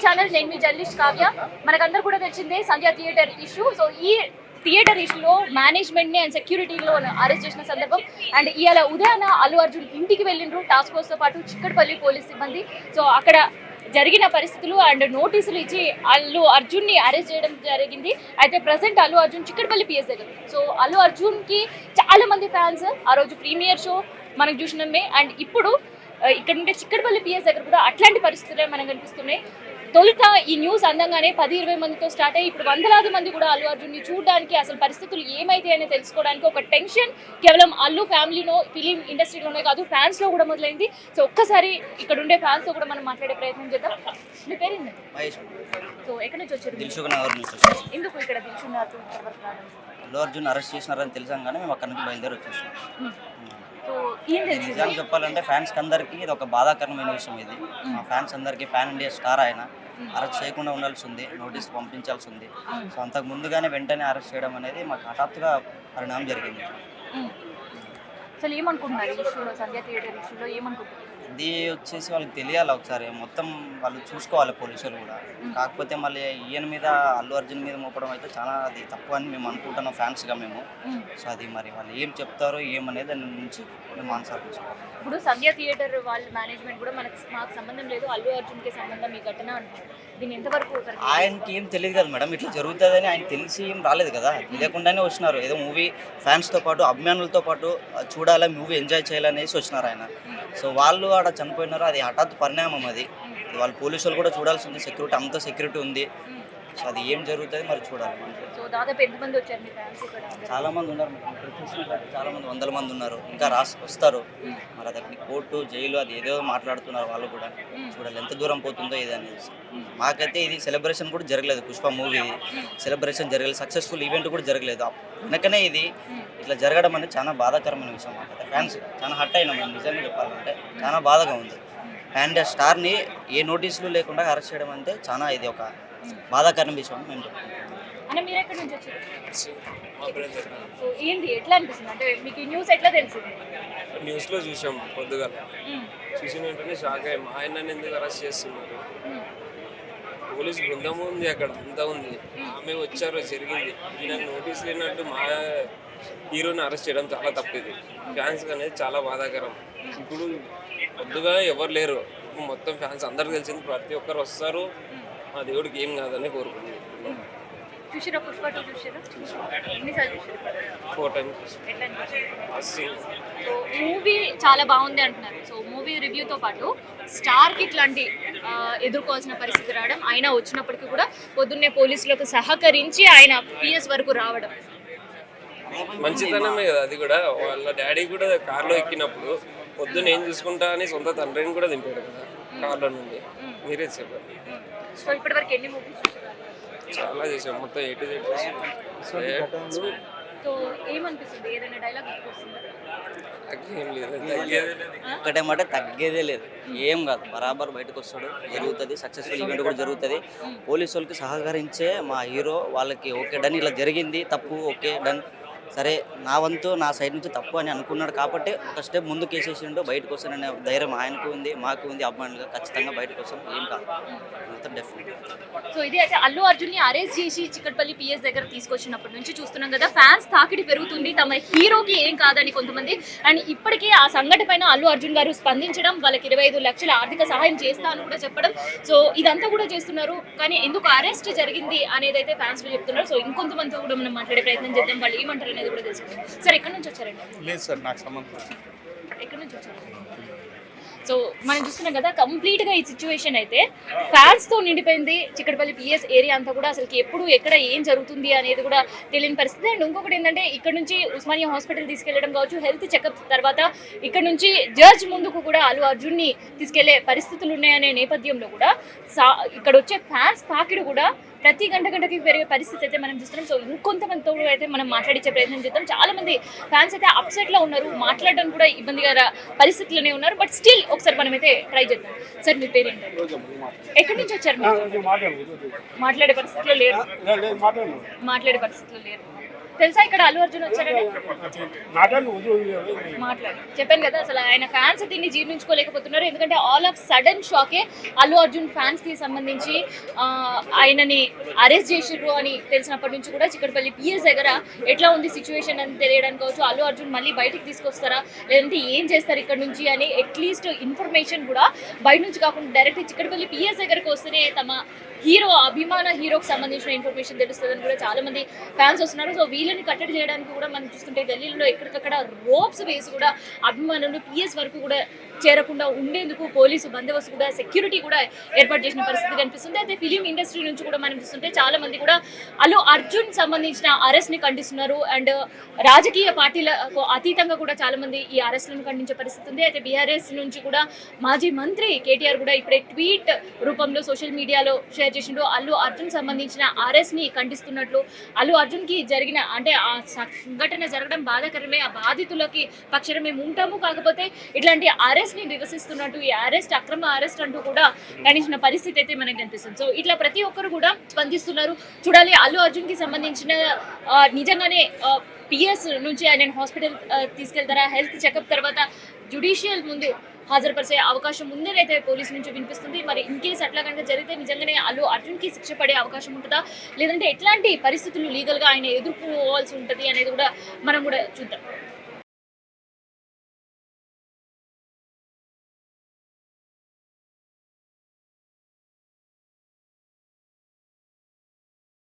Channel, నేను మీ journalist Kavya. మనకందరూ కూడా తెలిసిందే సంధ్య థియేటర్ ఇష్యూ. సో ఈ థియేటర్ ఇష్యూలో మేనేజ్మెంట్ని అండ్ సెక్యూరిటీలో అరెస్ట్ చేసిన సందర్భం. అండ్ ఇవాళ ఉదయాన అల్లు అర్జున్ ఇంటికి వెళ్ళిండ్రు టాస్క్ ఫోర్స్తో పాటు చిక్కడపల్లి పోలీస్ సిబ్బంది. సో అక్కడ జరిగిన పరిస్థితులు అండ్ నోటీసులు ఇచ్చి అల్లు అర్జున్ని అరెస్ట్ చేయడం జరిగింది. అయితే ప్రజెంట్ అల్లు అర్జున్ చిక్కడపల్లి పిఎస్ దగ్గర. సో అల్లు అర్జున్కి చాలా మంది ఫ్యాన్స్ ఆ రోజు ప్రీమియర్ షో మనకు చూసినమే. అండ్ ఇప్పుడు ఇక్కడ ఉంటే చిక్కడపల్లి పిఎస్ దగ్గర కూడా అట్లాంటి పరిస్థితులే మనకు కనిపిస్తున్నాయి. తొలుత ఈ న్యూస్ అందంగానే 10-20 మందితో స్టార్ట్ అయ్యి ఇప్పుడు వందలాది మంది కూడా అల్లు అర్జున్ని చూడడానికి, అసలు పరిస్థితులు ఏమైతే అని తెలుసుకోవడానికి ఒక టెన్షన్ కేవలం అల్లు ఫ్యామిలీలో, ఫిలిం ఇండస్ట్రీలోనే కాదు ఫ్యాన్స్లో కూడా మొదలైంది. సో ఒక్కసారి ఇక్కడ ఉండే ఫ్యాన్స్తో కూడా మనం మాట్లాడే ప్రయత్నం చేద్దాం. మీ పేరేంది? సో ఎక్కడి నుంచి వచ్చారు? ఎందుకు ఇక్కడ దిల్సుఖ్నగర్ అల్లు అర్జున్ అరెస్ట్ చేసినారని తెలిసాగానే మేము అక్కడి నుంచి బయలుదేరి వచ్చేసాం. నిజంగా చెప్పాలంటే ఫ్యాన్స్ అందరికీ ఇది ఒక బాధాకరమైన విషయం. ఇది మా ఫ్యాన్స్ అందరికీ పాన్ ఇండియా స్టార్ ఆయన అరెస్ట్ చేయకుండా ఉండాల్సి ఉంది, నోటీస్ పంపించాల్సి ఉంది. సో అంతకు ముందుగానే వెంటనే అరెస్ట్ చేయడం అనేది మాకు హఠాత్తుగా పరిణామం జరిగింది. అసలు ఏమనుకుంటున్నారు ఇష్యూలో, సంధ్య థియేటర్ ఇష్యూలో ఏమనుకుంటున్నారు? ఇది వచ్చేసి వాళ్ళకి తెలియాలి, ఒకసారి మొత్తం వాళ్ళు చూసుకోవాలి పోలీసులు కూడా. కాకపోతే మళ్ళీ ఈయన మీద, అల్లు అర్జున్ మీద మోపడం అయితే చాలా అది తప్పు అని మేము అనుకుంటున్నాం ఫ్యాన్స్గా మేము. సో అది మరి వాళ్ళు ఏం చెప్తారో ఏమనేది దాని నుంచి మేము ఆన్సర్ తీసుకోవాలి. ఇప్పుడు సంధ్య థియేటర్ వాళ్ళ మేనేజ్మెంట్ కూడా మాకు సంబంధం లేదు, అల్లు అర్జున్కి సంబంధం ఈ ఘటన అంటారు. దీన్ని ఎంతవరకు? ఆయనకి ఏం తెలియదు కదా మేడం, ఇట్లా జరుగుతుందని ఆయన తెలిసి ఏం రాలేదు కదా, తెలియకుండానే వచ్చినారు. ఏదో మూవీ ఫ్యాన్స్తో పాటు అభిమానులతో పాటు చూడాలి, మూవీ ఎంజాయ్ చేయాలనేసి వచ్చినారు ఆయన. సో వాళ్ళు ఆడ చనిపోయినారు, అది హఠాత్ పరిణామం. అది వాళ్ళు పోలీసులు కూడా చూడాల్సి ఉంది, సెక్యూరిటీ అంతా సెక్యూరిటీ ఉంది. సో అది ఏం జరుగుతుంది మరి చూడాలి. సో దాదాపు ఎంతమంది వచ్చారు మీ ఫ్యాన్స్ ఇక్కడ? చాలా మంది ఉన్నారు మేడం, ఇక్కడ చూసినట్టు చాలా మంది, వందల మంది ఉన్నారు, ఇంకా వస్తారు. మరి అది కోర్టు, జైలు, అది ఏదో మాట్లాడుతున్నారు వాళ్ళు కూడా. చూడాలి ఎంత దూరం పోతుందో ఇది అనేది. మాకైతే ఇది సెలబ్రేషన్ కూడా జరగలేదు, పుష్ప మూవీ సెలబ్రేషన్ జరగలేదు, సక్సెస్ఫుల్ ఈవెంట్ కూడా జరగలేదు. వెనకనే ఇది ఇట్లా జరగడం అనేది చాలా బాధాకరమైన విషయం. మాకైతే ఫ్యాన్స్ చాలా హర్ట్ అయినాం మేము, నిజంగా చెప్పాలంటే చాలా బాధగా ఉంది. అండ్ స్టార్ని ఏ నోటీసులు లేకుండా అరెస్ట్ చేయడం అంటే చాలా ఇది ఒక బాధాకరమైన విషయం. మేము మీరు ఎక్కడి నుంచి వచ్చారు? సో ఏంటి, ఎట్లా అనిపిస్తుంది? అంటే మీకు ఈ న్యూస్ ఎట్లా తెలిసింది? న్యూస్లో చూసాం పొద్దుగా, చూసిన వెంటనే షాక్ అయ్యాం. ఆయన ఎందుకు అరెస్ట్ చేస్తున్నారు? పోలీస్ బృందం ఉంది అక్కడ, అంతా ఉంది. ఆమె వచ్చారు, జరిగింది. ఈయన నోటీస్ లేనట్టు మా హీరోని అరెస్ట్ చేయడం చాలా తప్పిది. ఫ్యాన్స్ అనేది చాలా బాధాకరం. ఇప్పుడు పొద్దుగా ఎవరు లేరు, మొత్తం ఫ్యాన్స్ అందరికి తెలిసింది, ప్రతి ఒక్కరు వస్తారు. మా దేవుడికి ఏం కాదని కోరుకుంటున్నాను. చూసిరా పుష్ప 2 చూసిరా? ఎన్నిసార్లు చూసారు? 4 times. సో మూవీ చాలా బాగుంది అంటున్నారు. సో మూవీ రివ్యూతో పాటు స్టార్కి ఇట్లాంటి ఎదుర్కోవాల్సిన పరిస్థితి రావడం, ఆయన వచ్చినప్పటికీ కూడా పొద్దున్నే పోలీసులకు సహకరించి ఆయన పిఎస్ వరకు రావడం మంచితనమే కదా. అది కూడా వాళ్ళ డాడీ కూడా కార్లో ఎక్కినప్పుడు పొద్దున్న ఏం చూసుకుంటా అని సొంత తండ్రిని కూడా దింపాడు కదా కార్లో నుండి. మీరే చెప్పారు. సో ఇప్పటివరకు ఎన్ని మూవీస్ చూసారు? చాలా చేసాం, మొత్తం A to Z. సో ఏమనిపిస్తుంది? ఏదైనా డైలాగ్ గుర్తొస్తుందా? ఏం లేదు, తగ్గేది ఒకటేమాట తగ్గేదే లేదు, ఏం కాదు, బరాబర్ బయటకు వస్తాడు, జరుగుతుంది, సక్సెస్ఫుల్ ఈవెంట్ కూడా జరుగుతుంది. పోలీసు వాళ్ళకి సహకరించే మా హీరో వాళ్ళకి ఓకే డన్, ఇలా జరిగింది తప్పు, ఓకే డన్, సరే నా వంతు నా సైడ్ నుంచి తప్పు అని అనుకున్నాడు కాబట్టి ఒక స్టెప్ ముందుకు వేసేసిండు. బయటకు వస్తాననే ధైర్యం ఆయనకు ఉంది, మాకు ఉంది. అభిమానులుగా ఖచ్చితంగా బయటకు వస్తాం, ఏం కాదు, అంతా డెఫినెట్. సో ఇది అయితే అల్లు అర్జున్ని అరెస్ట్ చేసి చిక్కడపల్లి పిఎస్ దగ్గర తీసుకొచ్చినప్పటి నుంచి చూస్తున్నాం కదా, ఫ్యాన్స్ తాకిడి పెరుగుతుంది, తమ హీరోకి ఏం కాదని కొంతమంది. అండ్ ఇప్పటికీ ఆ సంఘటన పైన అల్లు అర్జున్ గారు స్పందించడం, వాళ్ళకి 25 లక్షల ఆర్థిక సహాయం చేస్తా అని కూడా చెప్పడం. సో ఇదంతా కూడా చేస్తున్నారు, కానీ ఎందుకు అరెస్ట్ జరిగింది అనేది అయితే ఫ్యాన్స్ చెప్తున్నారు. సో ఇంకొంతమందితో కూడా మనం మాట్లాడే ప్రయత్నం చేద్దాం, వాళ్ళు ఏమంటారు అనేది కూడా తెలుసుకుందాం. సార్ ఎక్కడి నుంచి వచ్చారండి? లేదు సార్, నాకు సంబంధం. ఎక్కడి నుంచి వచ్చారు? సో మనం చూస్తున్నాం కదా, కంప్లీట్గా ఈ సిచ్యువేషన్ అయితే ఫ్యాన్స్తో నిండిపోయింది చిక్కడపల్లి పిఎస్ ఏరియా అంతా కూడా. అసలుకి ఎప్పుడు ఎక్కడ ఏం జరుగుతుంది అనేది కూడా తెలియని పరిస్థితి. అండ్ ఇంకొకటి ఏంటంటే, ఇక్కడ నుంచి ఉస్మానియా హాస్పిటల్ తీసుకెళ్లడం కావచ్చు, హెల్త్ చెకప్ తర్వాత ఇక్కడ నుంచి జడ్జ్ ముందుకు కూడా అల్లు అర్జున్ని తీసుకెళ్లే పరిస్థితులు ఉన్నాయనే నేపథ్యంలో కూడా ఇక్కడ వచ్చే ఫ్యాన్స్ తాకిడి కూడా ప్రతి గంటకి పెరిగే పరిస్థితి అయితే మనం చూస్తున్నాం. సో ఇంకొంతమందితో అయితే మనం మాట్లాడించే ప్రయత్నం చేద్దాం. చాలా మంది ఫ్యాన్స్ అయితే అప్సెట్లో ఉన్నారు, మాట్లాడడం కూడా ఇబ్బందిగా పరిస్థితుల్లోనే ఉన్నారు. బట్ స్టిల్ ఒకసారి మనం అయితే ట్రై చేద్దాం. సార్ మీ పేరు ఏంటంటే, ఎక్కడి నుంచి వచ్చారు? మాట్లాడే పరిస్థితిలో లేరు, మాట్లాడే పరిస్థితిలో లేరు. తెలుసా ఇక్కడ అల్లు అర్జున్ వచ్చారని? మాట్లాడు, చెప్పాను కదా అసలు ఆయన ఫ్యాన్స్ దీన్ని జీర్ణించుకోలేకపోతున్నారు. ఎందుకంటే ఆల్ ఆఫ్ సడన్ షాకే అల్లు అర్జున్ ఫ్యాన్స్ కి సంబంధించి ఆయనని అరెస్ట్ చేసిర్రు అని తెలిసినప్పటి నుంచి కూడా చిక్కడపల్లి పిఎస్ దగ్గర ఎట్లా ఉంది సిచ్యువేషన్ అని తెలియడానికి కావచ్చు, అల్లు అర్జున్ మళ్ళీ బయటికి తీసుకొస్తారా లేదంటే ఏం చేస్తారు ఇక్కడ నుంచి అని అట్లీస్ట్ ఇన్ఫర్మేషన్ కూడా బయట నుంచి కాకుండా డైరెక్ట్ చిక్కడపల్లి పిఎస్ దగ్గరకు వస్తేనే తమ హీరో అభిమాన హీరోకి సంబంధించిన ఇన్ఫర్మేషన్ తెలుస్తుందని కూడా చాలా మంది ఫ్యాన్స్ వస్తున్నారు. సో వీళ్ళని కట్టడి చేయడానికి కూడా మనం చూస్తుంటే ఢిల్లీలో ఎక్కడికక్కడ రోప్స్ వేసి కూడా అభిమానులు పిఎస్ వరకు కూడా చేరకుండా ఉండేందుకు పోలీసు బందోబస్తు కూడా సెక్యూరిటీ కూడా ఏర్పాటు చేసిన పరిస్థితి కనిపిస్తుంది. అయితే ఫిలిం ఇండస్ట్రీ నుంచి కూడా మనం చూస్తుంటే చాలా మంది కూడా అల్లు అర్జున్ సంబంధించిన అరెస్ట్ ని ఖండిస్తున్నారు. అండ్ రాజకీయ పార్టీలకు అతీతంగా కూడా చాలా మంది ఈ అరెస్టులను ఖండించే పరిస్థితి ఉంది. అయితే బీఆర్ఎస్ నుంచి కూడా మాజీ మంత్రి కేటీఆర్ కూడా ఇప్పుడే ట్వీట్ రూపంలో సోషల్ మీడియాలో షేర్ చేసిండు. అల్లు అర్జున్ సంబంధించిన అరెస్ట్ ని ఖండిస్తున్నట్లు, అల్లు అర్జున్ కి జరిగిన అంటే ఆ సంఘటన జరగడం బాధాకరమే, ఆ బాధితులకి పక్షాన మేము ఉంటాము, కాకపోతే ఇట్లాంటి అరెస్ట్ ని నిరసిస్తున్నట్టు, ఈ అరెస్ట్ అక్రమ అరెస్ట్ అంటూ కూడా ఖండించిన పరిస్థితి అయితే మనకు కనిపిస్తుంది. సో ఇట్లా ప్రతి ఒక్కరు కూడా స్పందిస్తున్నారు. చూడాలి అల్లు అర్జున్ కి సంబంధించిన నిజంగానే పిఎస్ నుంచి ఆయన హాస్పిటల్ తీసుకెళ్తారా, హెల్త్ చెకప్ తర్వాత జ్యుడిషియల్ ముందు హాజరుపరిచే అవకాశం ఉందని అయితే పోలీసు నుంచి వినిపిస్తుంది. మరి ఇన్ కేసు అట్లా కనుక జరిగితే నిజంగానే అల్లు అర్జున్ కి శిక్ష పడే అవకాశం ఉంటుందా, లేదంటే ఎట్లాంటి పరిస్థితులు లీగల్ గా ఆయన ఎదుర్కోవాల్సి ఉంటుంది అనేది కూడా మనం కూడా చూద్దాం.